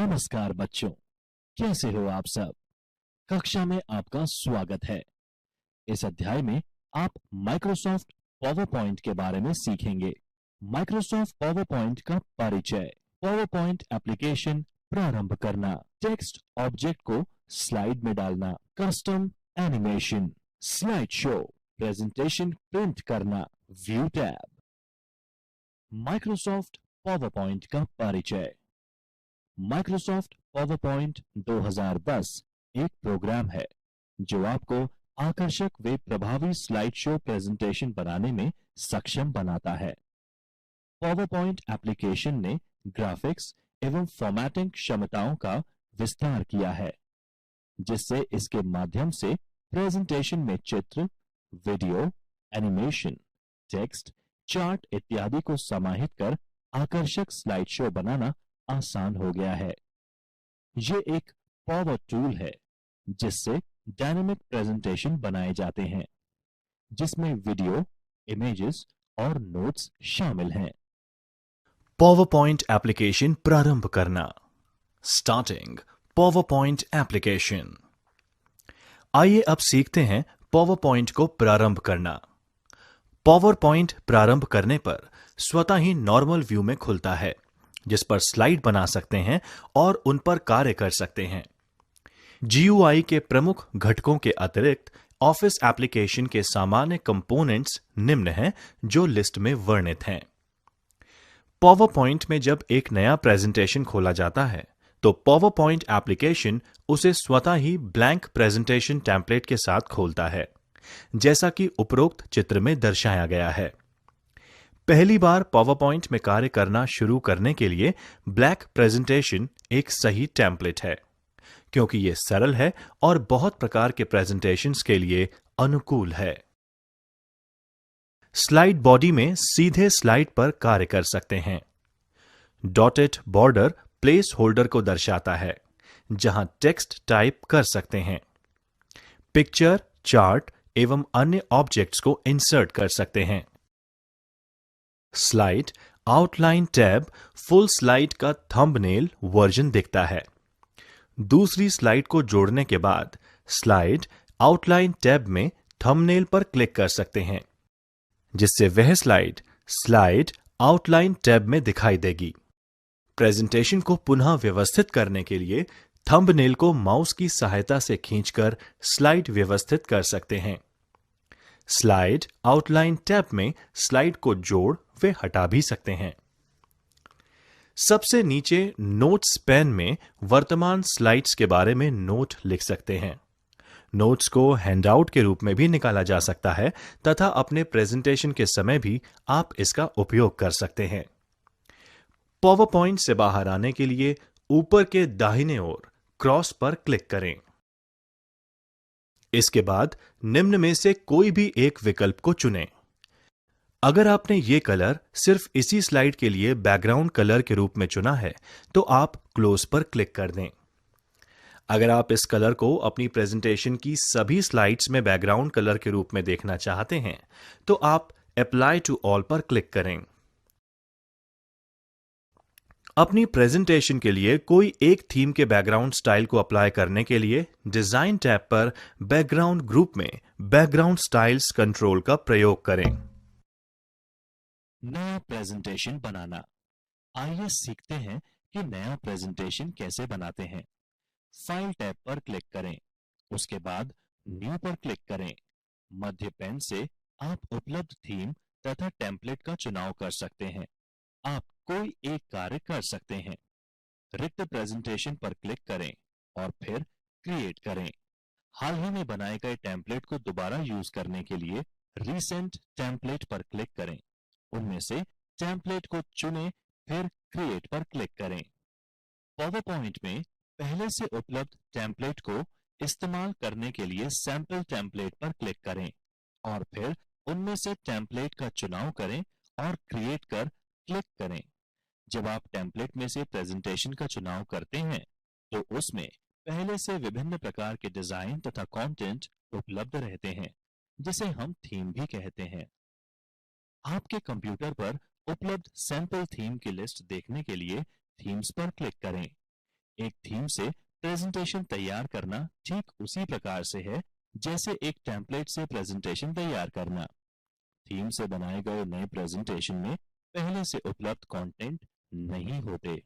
नमस्कार बच्चों, कैसे हो आप सब। कक्षा में आपका स्वागत है। इस अध्याय में आप माइक्रोसॉफ्ट पावर पॉइंट के बारे में सीखेंगे। माइक्रोसॉफ्ट पावर पॉइंट का परिचय, पावर पॉइंट एप्लीकेशन प्रारंभ करना, टेक्स्ट ऑब्जेक्ट को स्लाइड में डालना, custom animation, slide show, presentation print करना, view tab. Microsoft PowerPoint का परिचय। माइक्रोसॉफ्ट पावर पॉइंट 2010 एक प्रोग्राम है जो आपको आकर्षक व प्रभावी स्लाइड शो प्रेजेंटेशन बनाने में सक्षम बनाता है। पावर पॉइंट एप्लीकेशन ने ग्राफिक्स एवं फॉर्मेटिंग क्षमताओं का विस्तार किया है, जिससे इसके माध्यम से प्रेजेंटेशन में चित्र, वीडियो, एनिमेशन, टेक्स्ट, चार्ट इत्यादि को समाहित कर आकर्षक स्लाइड शो बनाना आसान हो गया है। ये एक पावर टूल है जिससे डायनामिक प्रेजेंटेशन बनाए जाते हैं, जिसमें वीडियो, इमेजेस और नोट्स शामिल हैं। पावर पॉइंट एप्लीकेशन प्रारंभ करना। Starting power point application. आइए अब सीखते हैं पावर पॉइंट को प्रारंभ करना। पावर पॉइंट प्रारंभ करने पर स्वतः ही नॉर्मल व्यू में खुलता है, जिस पर स्लाइड बना सकते हैं और उन पर कार्य कर सकते हैं। GUI के प्रमुख घटकों के अतिरिक्त ऑफिस एप्लीकेशन के सामान्य कंपोनेंट्स निम्न हैं जो लिस्ट में वर्णित हैं। पावर पॉइंट में जब एक नया प्रेजेंटेशन खोला जाता है तो पावर पॉइंट एप्लीकेशन उसे स्वतः ही ब्लैंक प्रेजेंटेशन टेम्पलेट के साथ खोलता है, जैसा कि उपरोक्त चित्र में दर्शाया गया है। पहली बार पावर पॉइंट में कार्य करना शुरू करने के लिए ब्लैक प्रेजेंटेशन एक सही टेम्पलेट है, क्योंकि यह सरल है और बहुत प्रकार के प्रेजेंटेशंस के लिए अनुकूल है। स्लाइड बॉडी में सीधे स्लाइड पर कार्य कर सकते हैं। डॉटेड बॉर्डर प्लेस होल्डर को दर्शाता है, जहां टेक्स्ट टाइप कर सकते हैं। पिक्चर, चार्ट एवं अन्य ऑब्जेक्ट्स को इंसर्ट कर सकते हैं। Slide outline tab full slide का थंबनेल वर्जन दिखता है। दूसरी स्लाइड को जोड़ने के बाद स्लाइड आउटलाइन टैब में थंबनेल पर क्लिक कर सकते हैं, जिससे वह स्लाइड आउटलाइन टैब में दिखाई देगी। प्रेजेंटेशन को पुनः व्यवस्थित करने के लिए थंबनेल को माउस की सहायता से खींचकर स्लाइड व्यवस्थित कर सकते हैं। स्लाइड आउटलाइन टैब में स्लाइड को जोड़ वे हटा भी सकते हैं। सबसे नीचे नोट्स पैन में वर्तमान स्लाइड्स के बारे में नोट लिख सकते हैं। नोट्स को हैंडआउट के रूप में भी निकाला जा सकता है तथा अपने प्रेजेंटेशन के समय भी आप इसका उपयोग कर सकते हैं। पावर पॉइंट से बाहर आने के लिए ऊपर के दाहिने ओर क्रॉस पर क्लिक करें। इसके बाद निम्न में से कोई भी एक विकल्प को चुनें। अगर आपने ये कलर सिर्फ इसी स्लाइड के लिए बैकग्राउंड कलर के रूप में चुना है तो आप क्लोज पर क्लिक कर दें। अगर आप इस कलर को अपनी प्रेजेंटेशन की सभी स्लाइड्स में बैकग्राउंड कलर के रूप में देखना चाहते हैं तो आप अप्लाई टू ऑल पर क्लिक करें। अपनी प्रेजेंटेशन के लिए कोई एक थीम के बैकग्राउंड स्टाइल को अप्लाई करने के लिए डिजाइन टैब पर बैकग्राउंड ग्रुप में बैकग्राउंड स्टाइल्स कंट्रोल का प्रयोग करें। नया प्रेजेंटेशन बनाना। आइए सीखते हैं कि नया प्रेजेंटेशन कैसे बनाते हैं। फाइल टैब पर क्लिक करें, उसके बाद न्यू पर क्लिक करें। मध्य पैन से आप उपलब्ध थीम तथा टेम्पलेट का चुनाव कर सकते हैं। आप कोई एक कार्य कर सकते हैं। रिक्त प्रेजेंटेशन पर क्लिक करें और फिर क्रिएट करें। हाल ही में बनाए गए टेम्पलेट को दोबारा यूज करने के लिए रीसेंट टेम्पलेट पर क्लिक करें। उनमें से टेम्पलेट को चुनें, फिर क्रिएट पर क्लिक करें। पावर पॉइंट में पहले से उपलब्ध टेम्पलेट को इस्तेमाल करने के लिए सैंपल टेम्पलेट पर क्लिक करें और फिर उनमें से टेम्पलेट का चुनाव करें और क्रिएट कर क्लिक करें। जब आप टेम्पलेट में से प्रेजेंटेशन का चुनाव करते हैं तो उसमें पहले से विभिन्न प्रकार के डिजाइन तथा कंटेंट उपलब्ध रहते हैं, जिसे हम थीम भी कहते हैं। आपके कंप्यूटर पर उपलब्ध सैंपल थीम की लिस्ट देखने के लिए थीम्स पर क्लिक करें। एक थीम से प्रेजेंटेशन तैयार करना ठीक उसी प्रकार से है जैसे एक टेम्पलेट से प्रेजेंटेशन तैयार करना। थीम से बनाए गए नए प्रेजेंटेशन में पहले से उपलब्ध कंटेंट नहीं होते।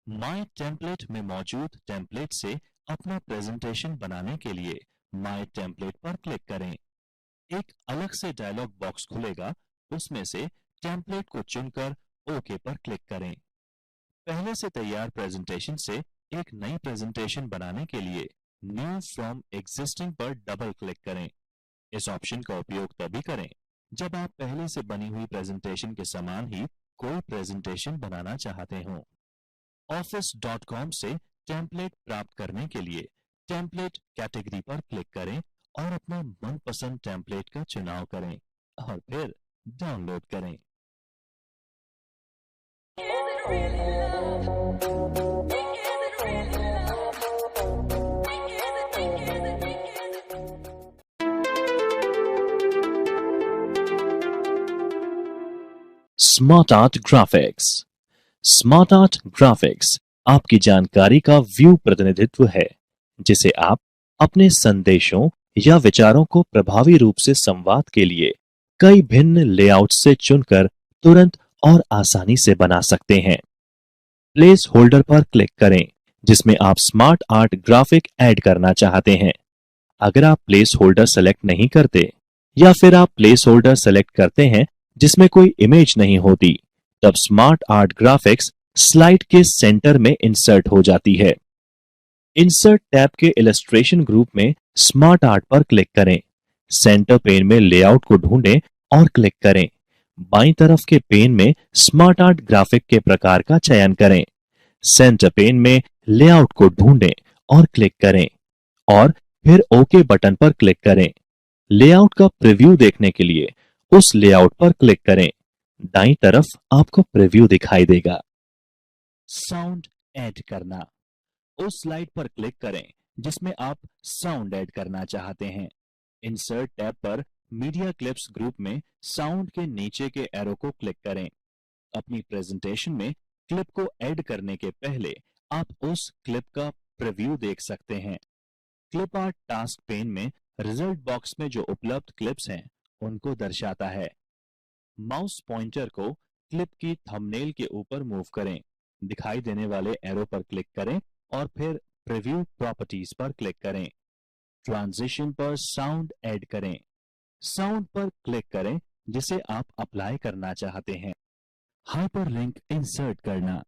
माय टेम्पलेट में मौजूद टेम्पलेट से अपना प्रेजेंटेशन बनाने के लिए माय टेम्पलेट पर क्लिक करें। एक अलग से डायलॉग बॉक्स खुलेगा, उसमें से टेम्पलेट को चुनकर ओके पर क्लिक करें। पहले से तैयार प्रेजेंटेशन से एक नई प्रेजेंटेशन बनाने के लिए न्यू फ्रॉम एग्जिस्टिंग पर डबल क्लिक करें। इस ऑप्शन का उपयोग तभी करें जब आप पहले से बनी हुई प्रेजेंटेशन के समान ही कोई प्रेजेंटेशन बनाना चाहते हो। office.com से टेम्पलेट प्राप्त करने के लिए टेम्पलेट कैटेगरी पर क्लिक करें और अपना मनपसंद टेम्पलेट का चुनाव करें और फिर डाउनलोड करें। Smart art graphics. Smart art graphics आपकी जानकारी का व्यू प्रतिनिधित्व है, जिसे आप अपने संदेशों या विचारों को प्रभावी रूप से संवाद के लिए कई भिन्न लेआउट से चुनकर तुरंत और आसानी से बना सकते हैं। प्लेस होल्डर पर क्लिक करें जिसमें आप स्मार्ट आर्ट ग्राफिक ऐड करना चाहते हैं। अगर आप प्लेस होल्डर सेलेक्ट नहीं करते या फिर आप प्लेस होल्डर सेलेक्ट करते हैं जिसमें कोई इमेज नहीं होती, तब स्मार्ट आर्ट ग्राफिक्स स्लाइड के सेंटर में इंसर्ट हो जाती है। इंसर्ट टैब के इलस्ट्रेशन ग्रुप में स्मार्ट आर्ट पर क्लिक करें। सेंटर पेन में लेआउट को ढूंढें और क्लिक करें। बाईं तरफ के पेन में स्मार्ट आर्ट ग्राफिक के प्रकार का चयन करें। सेंटर पेन में लेआउट को ढूंढें और क्लिक करें और फिर ओके बटन पर क्लिक करें। लेआउट का प्रीव्यू देखने के लिए उस लेआउट पर क्लिक करें। दाईं तरफ आपको प्रीव्यू दिखाई देगा। साउंड ऐड करना। उस स्लाइड पर क्लिक करें जिसमें आप साउंड ऐड करना चाहते हैं। इंसर्ट टैब पर मीडिया क्लिप्स ग्रुप में साउंड के नीचे के एरो को क्लिक करें। अपनी प्रेजेंटेशन में क्लिप को ऐड करने के पहले आप उस क्लिप का प्रीव्यू देख सकते हैं। क्लिप आर्ट टास्क पेन में रिजल्ट बॉक्स में जो उपलब्ध क्लिप्स हैं उनको दर्शाता है। माउस पॉइंटर को क्लिप की थंबनेल के ऊपर मूव करें। दिखाई देने वाले एरो पर क्लिक करें और फिर प्रीव्यू प्रॉपर्टीज पर क्लिक करें। ट्रांजिशन पर साउंड ऐड करें। साउंड पर क्लिक करें जिसे आप अप्लाई करना चाहते हैं। हाइपरलिंक इंसर्ट करना।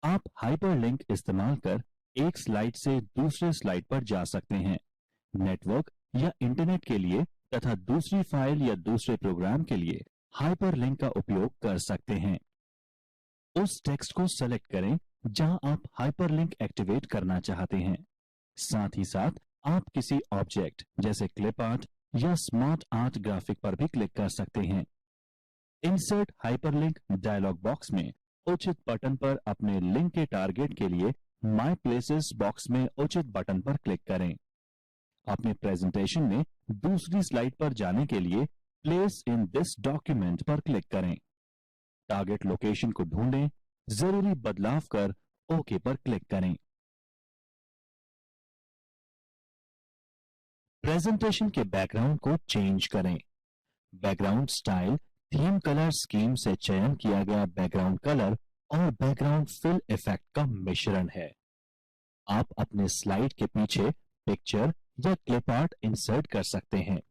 आप हाइपरलिंक इस्तेमाल कर एक स्लाइड से दूसरे स्लाइड पर जा सकते हैं। नेटवर्क या इंटरनेट के लिए तथा दूसरी फाइल या दूसरे प्रोग्राम के लिए हाइपरलिंक का उपयोग कर सकते हैं। उस टेक्स्ट को सेलेक्ट करें जहां आप हाइपरलिंक एक्टिवेट करना चाहते हैं। साथ ही साथ आप किसी ऑब्जेक्ट जैसे क्लिप आर्ट या स्मार्ट आर्ट ग्राफिक पर भी क्लिक कर सकते हैं। इंसर्ट हाइपरलिंक डायलॉग बॉक्स में उचित बटन पर अपने लिंक के टारगेट के लिए माय प्लेसेस बॉक्स में उचित बटन पर क्लिक करें। अपने प्रेजेंटेशन में दूसरी स्लाइड पर जाने के लिए प्लेस इन दिस डॉक्यूमेंट पर क्लिक करें। टारगेट लोकेशन को ढूंढें, जरूरी बदलाव कर ओके पर क्लिक करें। प्रेजेंटेशन के बैकग्राउंड को चेंज करें। Background style theme colour scheme से चयन किया गया बैकग्राउंड कलर और बैकग्राउंड फिल इफेक्ट का मिश्रण है। आप अपने स्लाइड के पीछे पिक्चर या क्लिप आर्ट इंसर्ट कर सकते हैं।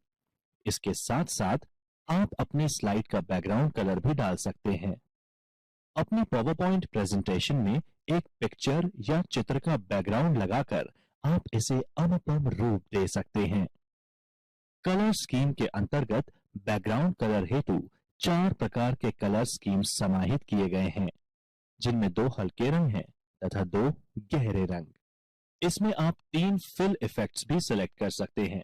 इसके साथ साथ आप अपनी स्लाइड का बैकग्राउंड कलर भी डाल सकते हैं। अपनी पावरपॉइंट प्रेजेंटेशन में एक पिक्चर या चित्र का बैकग्राउंड लगाकर आप इसे अनुपम रूप दे सकते हैं। कलर स्कीम के अंतर्गत बैकग्राउंड कलर हेतु 4 प्रकार के कलर स्कीम समाहित किए गए हैं, जिनमें 2 हल्के रंग हैं तथा 2 गहरे रंग। इसमें आप 3 फिल इफेक्ट्स भी सिलेक्ट कर सकते हैं,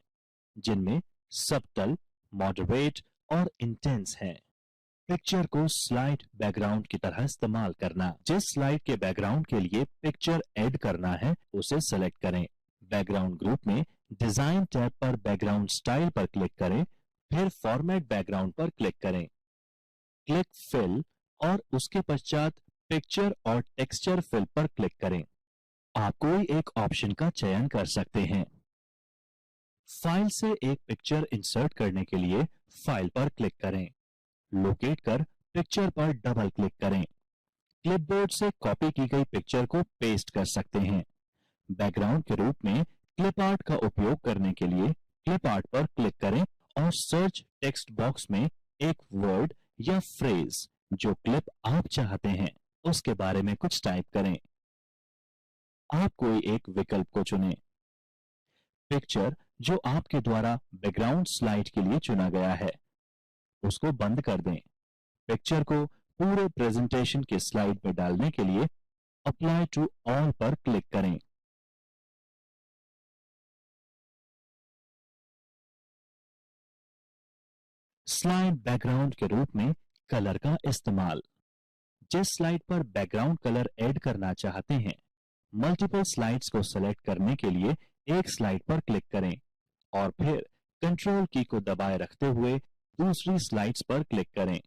जिनमें सबटल, मॉडरेट और इंटेंस हैं। पिक्चर को स्लाइड बैकग्राउंड की तरह इस्तेमाल करना। जिस स्लाइड के बैकग्राउंड के लिए पिक्चर ऐड करना है उसे सेलेक्ट करें। बैकग्राउंड ग्रुप में डिजाइन टैब पर बैकग्राउंड स्टाइल पर क्लिक करें, फिर फॉर्मेट बैकग्राउंड पर क्लिक करें। क्लिक फिल और उसके पश्चात पिक्चर और टेक्सचर फिल पर क्लिक करें। आप कोई एक ऑप्शन का चयन कर सकते हैं। फाइल से एक पिक्चर इंसर्ट करने के लिए फाइल पर क्लिक करें। लोकेट कर पिक्चर पर डबल क्लिक करें। क्लिपबोर्ड से कॉपी की गई पिक्चर को पेस्ट कर सकते हैं। बैकग्राउंड के रूप में क्लिप आर्ट का उपयोग करने के लिए क्लिप आर्ट पर क्लिक करें और सर्च टेक्स्ट बॉक्स में एक वर्ड या फ्रेज जो क्लिप आप चाहते हैं उसके बारे में कुछ टाइप करें। आप कोई एक विकल्प को चुनें। पिक्चर जो आपके द्वारा बैकग्राउंड स्लाइड के लिए चुना गया है उसको बंद कर दें। पिक्चर को पूरे प्रेजेंटेशन के स्लाइड में डालने के लिए अप्लाई टू ऑल पर क्लिक करें। स्लाइड बैकग्राउंड के रूप में कलर का इस्तेमाल। जिस स्लाइड पर बैकग्राउंड कलर ऐड करना चाहते हैं, मल्टीपल स्लाइड्स को सेलेक्ट करने के लिए एक स्लाइड पर क्लिक करें और फिर कंट्रोल की को दबाए रखते हुए दूसरी स्लाइड्स पर क्लिक करें।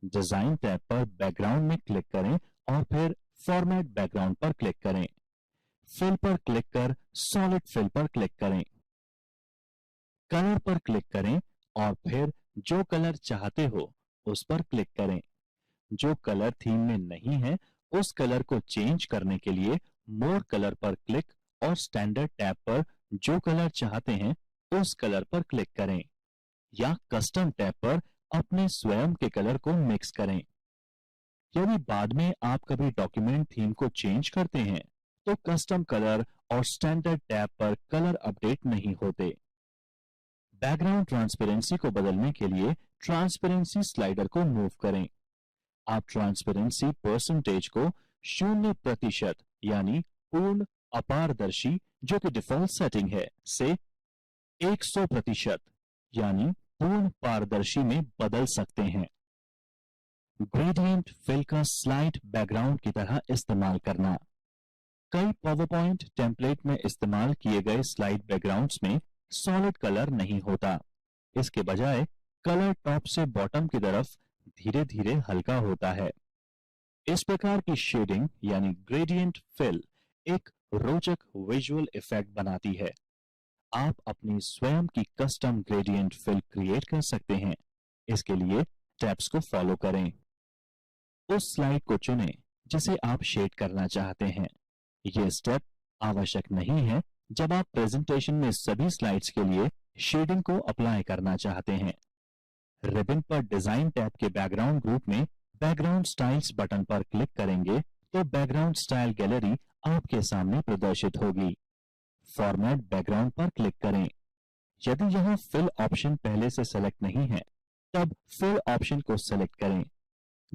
डिजाइन टैब पर बैकग्राउंड में क्लिक करें और फिर फॉर्मेट बैकग्राउंड पर क्लिक करें। फिल पर क्लिक कर सॉलिड फिल पर क्लिक करें। कलर पर क्लिक करें और फिर जो कलर चाहते हो उस पर क्लिक करें। जो कलर थीम में नहीं है उस कलर को चेंज करने के लिए मोर कलर पर क्लिक और स्टैंडर्ड टैब पर जो कलर चाहते हैं उस कलर पर क्लिक करें या कस्टम टैब पर अपने स्वयं के कलर को मिक्स करें। यदि बाद में आप कभी डॉक्यूमेंट थीम को चेंज करते हैं तो कस्टम कलर और स्टैंडर्ड टैब पर कलर अपडेट नहीं होते। बैकग्राउंड ट्रांसपेरेंसी को बदलने के लिए ट्रांसपेरेंसी स्लाइडर को मूव करें। आप ट्रांसपेरेंसी परसेंटेज को 0% यानी पूर्ण अपारदर्शी जो कि डिफॉल्ट सेटिंग है से 100% यानी पूर्ण पारदर्शी में बदल सकते हैं। ग्रेडियंट फिल का स्लाइड बैकग्राउंड की तरह इस्तेमाल करना। कई पावरपॉइंट टेम्पलेट में इस्तेमाल किए गए स्लाइड बैकग्राउंड्स में सॉलिड कलर नहीं होता। इसके बजाय कलर टॉप से बॉटम की तरफ धीरे धीरे हल्का होता है। इस प्रकार की शेडिंग यानी ग्रेडियंट फिल एक रोचक विजुअल इफेक्ट बनाती है। आप अपनी स्वयं की कस्टम ग्रेडियंट फिल क्रिएट कर सकते हैं। इसके लिए स्टेप्स को फॉलो करें। उस स्लाइड को चुनें जिसे आप शेड करना चाहते हैं। यह स्टेप आवश्यक नहीं है जब आप प्रेजेंटेशन में सभी स्लाइड्स के लिए शेडिंग को अप्लाई करना चाहते हैं। रिबन पर डिजाइन टैब के बैकग्राउंड ग्रुप में बैकग्राउंड स्टाइल्स बटन पर क्लिक करेंगे तो बैकग्राउंड स्टाइल गैलरी आपके सामने प्रदर्शित होगी। फॉर्मेट बैकग्राउंड पर क्लिक करें। यदि यहां फिल ऑप्शन पहले से सेलेक्ट नहीं है तब फिल ऑप्शन को सेलेक्ट करें।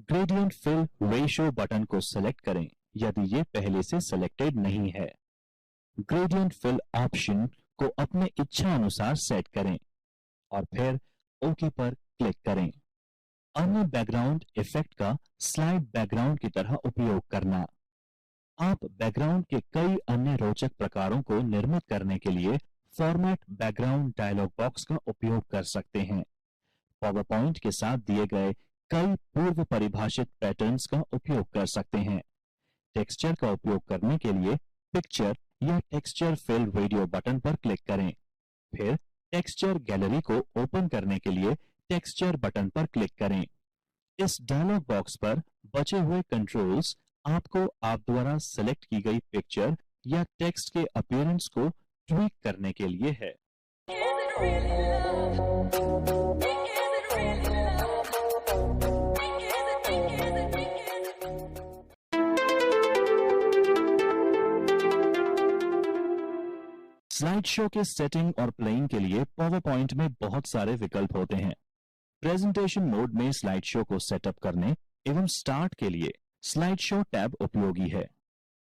ग्रेडियंट फिल रेशियो बटन को सेलेक्ट करें यदि ये पहले से सेलेक्टेड नहीं है। ग्रेडियंट फिल ऑप्शन को अपने इच्छा अनुसार सेट करें और फिर ओके पर क्लिक करें। अन्य बैकग्राउंड इफेक्ट का स्लाइड बैकग्राउंड की तरह उपयोग करना। आप बैकग्राउंड के कई अन्य रोचक प्रकारों को निर्मित करने के लिए फॉर्मेट बैकग्राउंड डायलॉग बॉक्स का उपयोग कर सकते हैं। पावरपॉइंट के साथ दिए गए कई पूर्व परिभाषित पैटर्न्स का उपयोग कर सकते हैं। टेक्सचर का उपयोग करने के लिए पिक्चर या टेक्सचर फिल रेडियो बटन पर क्लिक करें। फिर टेक्सचर गैलरी को ओपन करने के लिए टेक्सचर बटन पर क्लिक करें। इस डायलॉग बॉक्स पर बचे हुए कंट्रोल्स आपको आप द्वारा सेलेक्ट की गई पिक्चर या टेक्स्ट के अपीयरेंस को ट्वीक करने के लिए है। स्लाइड शो के सेटिंग और प्लेइंग के लिए पावर पॉइंट में बहुत सारे विकल्प होते हैं। प्रेजेंटेशन मोड में स्लाइड शो को सेटअप करने एवं स्टार्ट के लिए स्लाइड शो टैब उपयोगी है।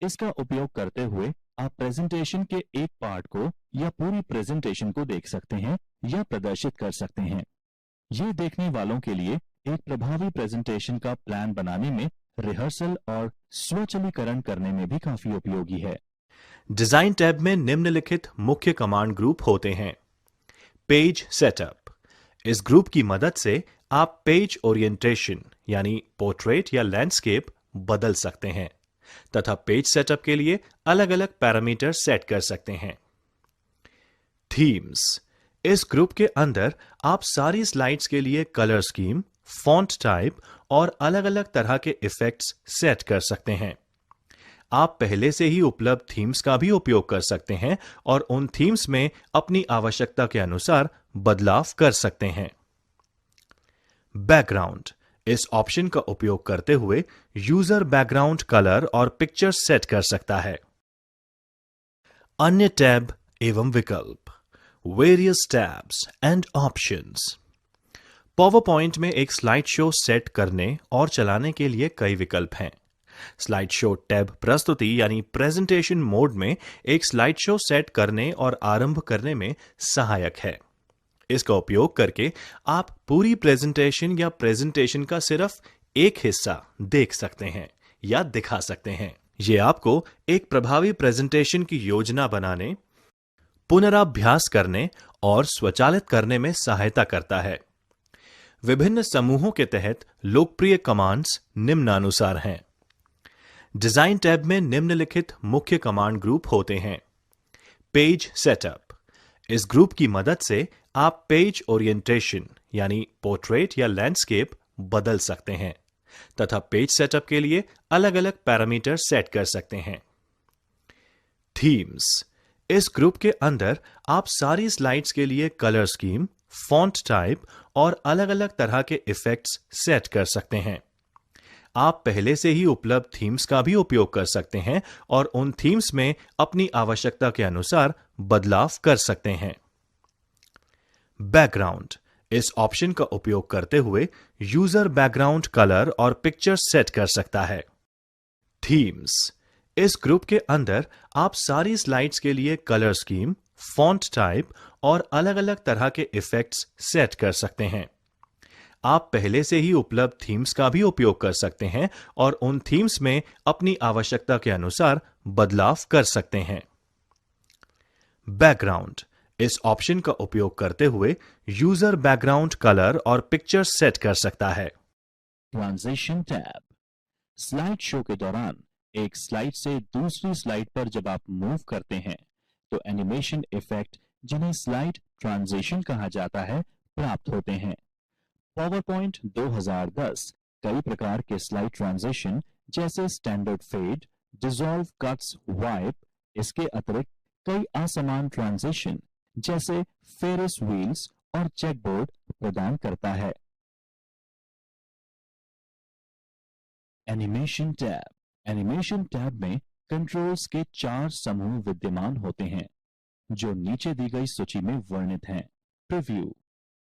इसका उपयोग करते हुए आप प्रेजेंटेशन के एक पार्ट को या पूरी प्रेजेंटेशन को देख सकते हैं या प्रदर्शित कर सकते हैं। ये देखने वालों के लिए एक प्रभावी प्रेजेंटेशन का प्लान बनाने में, रिहर्सल और स्वचलीकरण करने में भी काफी उपयोगी है। डिजाइन टैब में निम्नलिखित मुख्य कमांड ग्रुप होते हैं। Page setup. इस ग्रुप की मदद से आप पेज ओरिएंटेशन यानी पोर्ट्रेट या लैंडस्केप, बदल सकते हैं तथा पेज सेटअप के लिए अलग अलग पैरामीटर सेट कर सकते हैं। थीम्स, इस ग्रुप के अंदर आप सारी स्लाइड्स के लिए कलर स्कीम, फॉन्ट टाइप और अलग अलग तरह के इफेक्ट्स सेट कर सकते हैं। आप पहले से ही उपलब्ध थीम्स का भी उपयोग कर सकते हैं और उन थीम्स में अपनी आवश्यकता के अनुसार बदलाव कर सकते हैं। बैकग्राउंड, इस ऑप्शन का उपयोग करते हुए यूजर बैकग्राउंड कलर और पिक्चर सेट कर सकता है। अन्य टैब एवं विकल्प, various tabs and options. Power point में एक स्लाइड शो सेट करने और चलाने के लिए कई विकल्प हैं। स्लाइड शो टैब प्रस्तुति यानी प्रेजेंटेशन मोड में एक स्लाइड शो सेट करने और आरंभ करने में सहायक है। इसका उपयोग करके आप पूरी प्रेजेंटेशन या प्रेजेंटेशन का सिर्फ एक हिस्सा देख सकते हैं या दिखा सकते हैं। यह आपको एक प्रभावी प्रेजेंटेशन की योजना बनाने, पुनराभ्यास करने और स्वचालित करने में सहायता करता है। विभिन्न समूहों के तहत लोकप्रिय कमांड्स निम्नानुसार हैं। डिजाइन टैब में निम्नलिखित मुख्य कमांड ग्रुप होते हैं। पेज सेटअप, इस ग्रुप की मदद से आप पेज ओरिएंटेशन यानी पोर्ट्रेट या लैंडस्केप बदल सकते हैं तथा पेज सेटअप के लिए अलग अलग पैरामीटर सेट कर सकते हैं। थीम्स, इस ग्रुप के अंदर आप सारी स्लाइड्स के लिए कलर स्कीम, फॉन्ट टाइप और अलग अलग तरह के इफेक्ट्स सेट कर सकते हैं। आप पहले से ही उपलब्ध थीम्स का भी उपयोग कर सकते हैं और उन थीम्स में अपनी आवश्यकता के अनुसार बदलाव कर सकते हैं। बैकग्राउंड, इस ऑप्शन का उपयोग करते हुए यूजर बैकग्राउंड कलर और पिक्चर सेट कर सकता है। थीम्स, इस ग्रुप के अंदर आप सारी स्लाइड्स के लिए कलर स्कीम, फॉन्ट टाइप और अलग अलग तरह के इफेक्ट्स सेट कर सकते हैं। आप पहले से ही उपलब्ध थीम्स का भी उपयोग कर सकते हैं और उन थीम्स में अपनी आवश्यकता के अनुसार बदलाव कर सकते हैं। बैकग्राउंड, इस ऑप्शन का उपयोग करते हुए यूजर बैकग्राउंड कलर और पिक्चर सेट कर सकता है। ट्रांजिशन टैब, स्लाइड शो के दौरान एक स्लाइड से दूसरी स्लाइड पर जब आप मूव करते हैं तो एनिमेशन इफेक्ट, जिन्हें स्लाइड ट्रांजिशन कहा जाता है, प्राप्त होते हैं। पावर पॉइंट 2010 कई प्रकार के स्लाइड ट्रांजिशन जैसे standard fade, dissolve, cuts, wipe, इसके अतिरिक्त कई असमान ट्रांजिशन जैसे फेरिस व्हील्स और चेकबोर्ड प्रदान करता है। एनिमेशन टैब, एनिमेशन टैब में कंट्रोल्स के 4 समूह विद्यमान होते हैं जो नीचे दी गई सूची में वर्णित हैं। प्रीव्यू,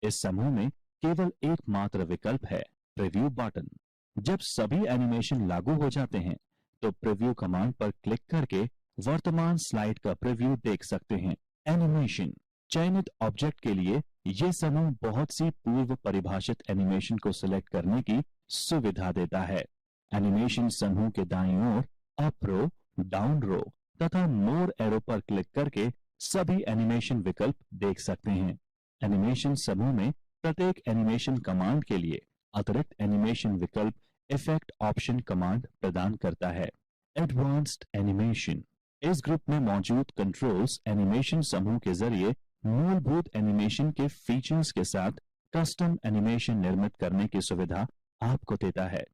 इस समूह में केवल एकमात्र विकल्प है, प्रीव्यू बटन। जब सभी एनिमेशन लागू हो जाते हैं तो प्रीव्यू कमांड पर क्लिक करके वर्तमान स्लाइड का प्रीव्यू देख सकते हैं। एनिमेशन, चयनित ऑब्जेक्ट के लिए यह समूह बहुत सी पूर्व परिभाषित एनिमेशन को सिलेक्ट करने की सुविधा देता है। एनिमेशन समूह के दाईं ओर अप रो, डाउन रो तथा मोर एरो पर क्लिक करके सभी एनिमेशन विकल्प देख सकते हैं। एनिमेशन समूह में प्रत्येक एनिमेशन कमांड के लिए अतिरिक्त एनिमेशन विकल्प इफेक्ट ऑप्शन कमांड प्रदान करता है। एडवांस्ड एनिमेशन, इस ग्रुप में मौजूद कंट्रोल्स एनिमेशन समूह के जरिए मूलभूत एनिमेशन के फीचर्स के साथ कस्टम एनिमेशन निर्मित करने की सुविधा आपको देता है।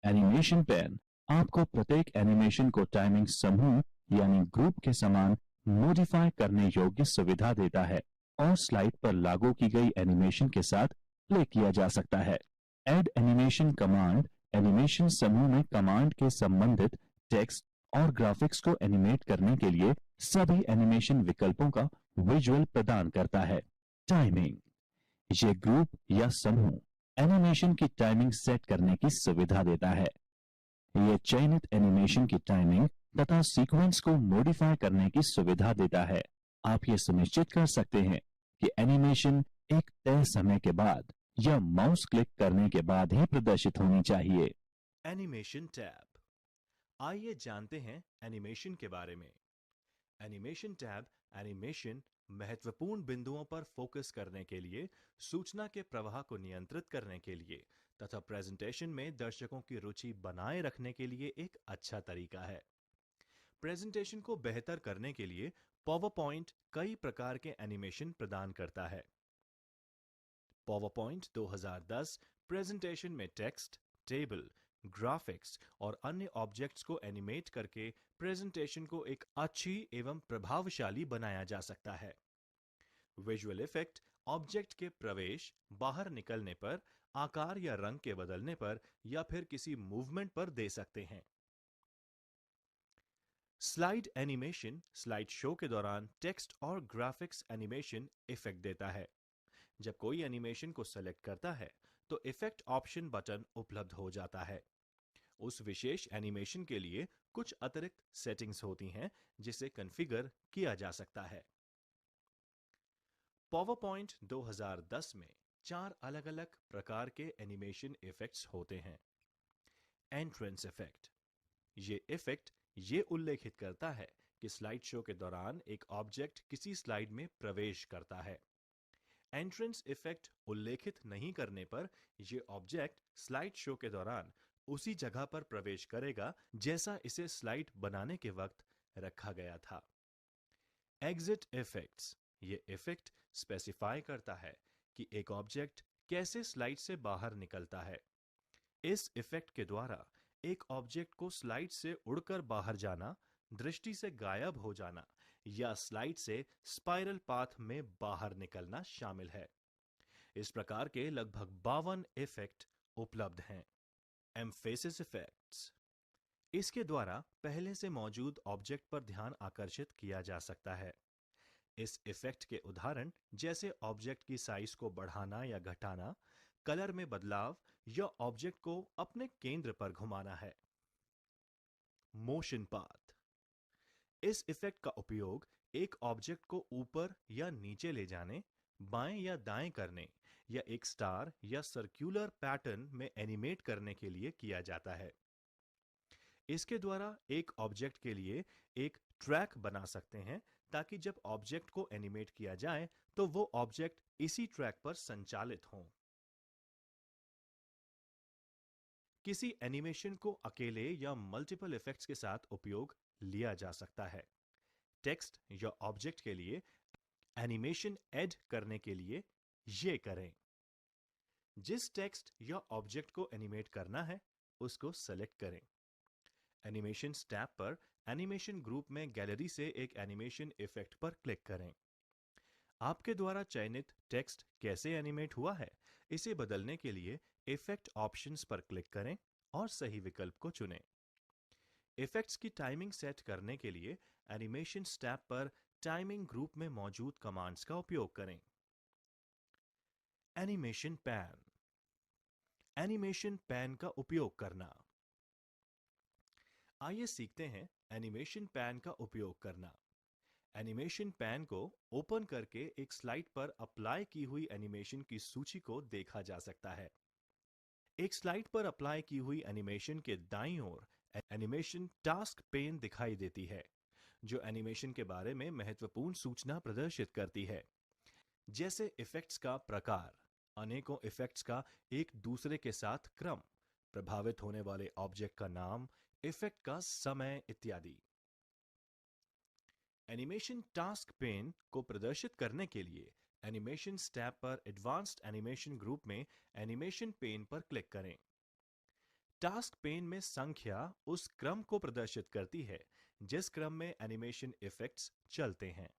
एनिमेशन पैन आपको प्रत्येक एनिमेशन को टाइमिंग समूह यानी ग्रुप के समान मॉडिफाई करने योग्य सुविधा देता है और स्लाइड पर लागू की गई एनिमेशन के साथ प्ले किया जा सकता है। ऐड एनिमेशन कमांड एनिमेशन समूह में कमांड के संबंधित टेक्स्ट और ग्राफिक्स को एनिमेट करने के लिए सभी एनिमेशन विकल्पों का विजुअल प्रदान करता है। टाइमिंग, ये ग्रुप या समूह एनिमेशन की टाइमिंग सेट करने की सुविधा देता है। यह चयनित एनिमेशन की टाइमिंग तथा सीक्वेंस को मॉडिफाई करने की सुविधा देता है। आप ये सुनिश्चित कर सकते हैं कि एनिमेशन एक तय समय के बाद या माउस क्लिक करने के बाद ही प्रदर्शित होनी चाहिए। एनिमेशन टैब, आइए जानते हैं एनिमेशन के बारे में। एनिमेशन टैब एनिमेशन महत्वपूर्ण बिंदुओं पर फोकस करने के लिए, सूचना के प्रवाह को नियंत्रित करने के लिए तथा प्रेजेंटेशन में दर्शकों की रुचि बनाए रखने के लिए एक अच्छा तरीका है। प्रेजेंटेशन को बेहतर करने के लिए पावर पॉइंट कई प्रकार के एनिमेशन प्रदान करता है। पावर पॉइंट 2010 प्रेजेंटेशन में टेक्स्ट, टेबल, ग्राफिक्स और अन्य ऑब्जेक्ट्स को एनिमेट करके प्रेजेंटेशन को एक अच्छी एवं प्रभावशाली बनाया जा सकता है। विजुअल इफेक्ट ऑब्जेक्ट के प्रवेश, बाहर निकलने पर, आकार या रंग के बदलने पर या फिर किसी मूवमेंट पर दे सकते हैं। स्लाइड एनिमेशन स्लाइड शो के दौरान टेक्स्ट और ग्राफिक्स एनिमेशन इफेक्ट देता है। जब कोई एनिमेशन को सेलेक्ट करता है तो इफेक्ट ऑप्शन बटन उपलब्ध हो जाता है। उस विशेष एनिमेशन के लिए कुछ अतिरिक्त सेटिंग्स होती हैं जिसे कॉन्फ़िगर किया जा सकता है। पावरपॉइंट 2010 में 4 अलग-अलग प्रकार के एनिमेशन इफेक्ट्स होते हैं। एंट्रेंस इफेक्ट, ये इफेक्ट ये उल्लेखित करता है कि स्लाइड शो के दौरान एक ऑब्जेक्ट किसी स्लाइड में प्रवेश करता है। एंट्रेंस इफेक्ट उल्लेखित नहीं करने पर यह ऑब्जेक्ट स्लाइड शो के दौरान उसी जगह पर प्रवेश करेगा जैसा इसे स्लाइड बनाने के वक्त रखा गया था। एग्जिट इफेक्ट्स, ये इफेक्ट स्पेसिफाई करता है कि एक ऑब्जेक्ट कैसे स्लाइड से बाहर निकलता है। इस इफेक्ट के द्वारा एक ऑब्जेक्ट को स्लाइड से उड़कर बाहर जाना, दृष्टि से गायब हो जाना या स्लाइड से स्पाइरल पाथ में बाहर निकलना शामिल है। इस प्रकार के लगभग 52 इफेक्ट उपलब्ध हैं। एम्फेसिस इफेक्ट्स, इसके द्वारा पहले से मौजूद ऑब्जेक्ट पर ध्यान आकर्षित किया जा सकता है। इस इफेक्ट के उदाहरण जैसे ऑब्जेक्ट की साइज को बढ़ाना या घटाना, कलर में बदलाव या ऑब्जेक्ट को अपने केंद्र पर घुमाना है। मोशन पाथ, इस इफेक्ट का उपयोग एक ऑब्जेक्ट को ऊपर या नीचे ले जाने, बाएं या दाएं करने या एक स्टार या सर्कुलर पैटर्न में एनिमेट करने के लिए किया जाता है। इसके द्वारा एक ऑब्जेक्ट के लिए एक ट्रैक बना सकते हैं ताकि जब ऑब्जेक्ट को एनिमेट किया जाए तो वो ऑब्जेक्ट इसी ट्रैक पर संचालित हों। किसी एनिमेशन को अकेले या मल्टीपल इफेक्ट्स के साथ उपयोग लिया जा सकता है। टेक्स्ट या ऑब्जेक्ट के लिए एनिमेशन ऐड करने के लिए ये करें। जिस टेक्स्ट या ऑब्जेक्ट को एनिमेट करना है उसको सेलेक्ट करें। एनिमेशन टैब पर एनिमेशन ग्रुप में गैलरी से एक एनिमेशन इफेक्ट पर क्लिक करें। आपके द्वारा चयनित टेक्स्ट कैसे एनिमेट हुआ है इसे बदलने के लिए इफेक्ट ऑप्शंस पर क्लिक करें और सही विकल्प को चुनें। इफेक्ट्स की टाइमिंग सेट करने के लिए एनिमेशन टैब पर टाइमिंग ग्रुप में मौजूद कमांड्स का उपयोग करें। एनिमेशन पैन, एनिमेशन पैन का उपयोग करना। आइए सीखते हैं एनिमेशन पैन का उपयोग करना। एनिमेशन पैन को ओपन करके एक स्लाइड पर अप्लाई की हुई एनिमेशन की सूची को देखा जा सकता है। एक स्लाइड पर अप्लाई की हुई एनिमेशन के दाईं ओर एनिमेशन टास्क पेन दिखाई देती है, जो एनिमेशन के बारे में महत्वपूर्ण सूचना प्रदर्शित करती है, जैसे इफेक्ट्स का प्रकार, अनेकों इफेक्ट्स का एक दूसरे के साथ क्रम, प्रभावित होने वाले ऑब्जेक्ट का नाम, इफेक्ट का समय इत्यादि। एनिमेशन टास्क पेन को प्रदर्शित करने के लिए एनिमेशन टैब पर एडवांस्ड एनिमेशन ग्रुप में एनिमेशन पेन पर क्लिक करें। टास्क पेन में संख्या उस क्रम को प्रदर्शित करती है जिस क्रम में एनिमेशन इफेक्ट्स चलते हैं।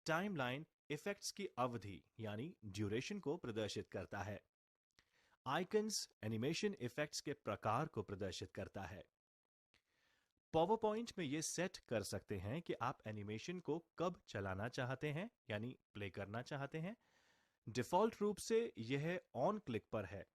टाइमलाइन इफेक्ट्स की अवधि यानी ड्यूरेशन को प्रदर्शित करता है। आइकन्स एनिमेशन इफेक्ट्स के प्रकार को प्रदर्शित करता है। पावरपॉइंट में ये सेट कर सकते हैं कि आप एनिमेशन को कब चलाना चाहते हैं यानी प्ले करना चाहते हैं। डिफॉल्ट रूप से यह ऑन क्लिक पर है।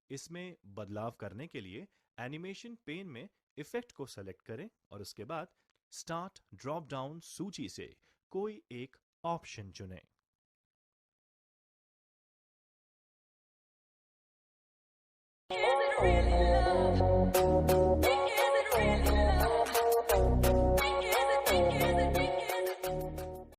इसमें बदलाव करने के लिए एनिमेशन पेन में इफेक्ट को सेलेक्ट करें और उसके बाद स्टार्ट ड्रॉप डाउन सूची से कोई एक ऑप्शन चुनें। Is it really love?